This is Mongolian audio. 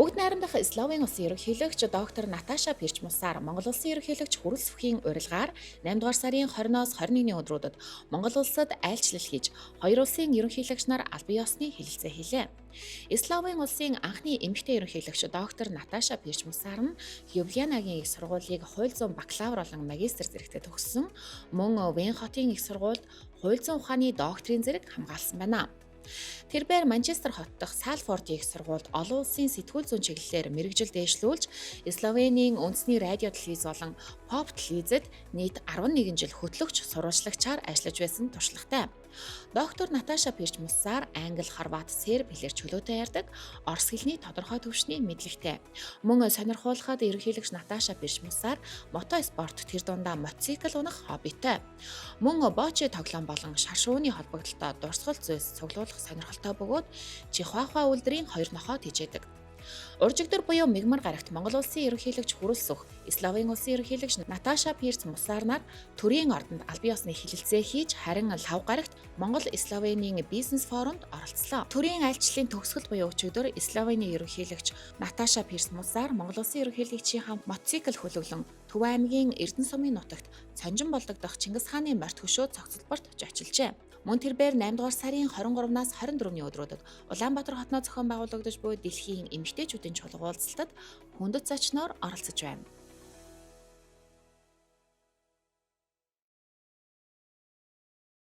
Бүгд найрамдах Словен улсын ерөнхийлөгч доктор Наташа Пирчмусаар Монгол улсын ерөнхийлөгч Хүрэл Сүхийн урилгаар 8 дугаар сарын 20-оос 21-ний өдрүүдэд Монгол улсад айлчлал хийж, хоёр улсын ерөнхийлөгч нар албан ёсны хэлэлцээ хийлээ. Словен улсын анхны эмэгтэй ерөнхийлөгч доктор Наташа Пирчмусаар нь Люблянагийн их сургуулийг хууль зүйн бакалавр болон магистр зэрэгтээ төгссөн, мөн Вен хотын их сургуульд хууль зүйн ухааны докторийн зэрэг хамгаалсан байна. Тэрбээр Манчестер хот дахь Салфордын их сургуульд олон улсын сэтгүүл зүйн чиглэлээр мэргэжил дээшлүүлж, Словенийн үндэсний радио телевиз болон поп телевизэд нийт 11 жил хөтлөгч сурвалжлагчаар ажиллаж байсан туршлагатай. Доктор Наташа Пирчмусаар англи, хорват, серб хэлээр чөлөөтэй ярьдаг, орос хэлний тодорхой түвшний мэдлэгтэй. Мөн сонирхуулахад ерөнхийлөгч Наташа Пирчмусаар мотоспорт, тэр дундаа мотоцикл унах хоббитой. Мөн бочи тоглоом болон шар шувууны холбогдлолтой дурсгал зүйлс цуглуулах сонирхолтой бөгөөд Чихуахуа үлдрийн хоёр нохойд хижээдэг. Уржигдэр буюу мигмар гарагт Монгол улсын ерөнхийлөгч Хүрэл Сүх, Словен улсын ерөнхийлөгч Наташа Пирчмусаар нар төрийн ордонд албан ёсны хэлэлцээ хийж, харин лав гарагт Монгол Словенийн бизнес форумд оролцлоо. Төрийн айлчлалын төгсгөл буюу өчигдөр Словений ерөнхийлөгч Наташа Пирчмусаар Монгол улсын ерөнхийлөгчийн хамт мотоцикл хөлөглөн Төв аймгийн Эрдэнэ сумын нутагт Цонжин болдогдох Чингис хааны морьт хөшөө цогцлборт очилжээ. Мөн тэрбээр 8 дугаар сарын 23-наас 24-ний өдрүүдэд Улаанбаатар хотноо зохион байгуулагдаж буй дэлхийн эмэгтэйчүүдийн чуулга уулзалтад хүндэт зочноор оролцож байна.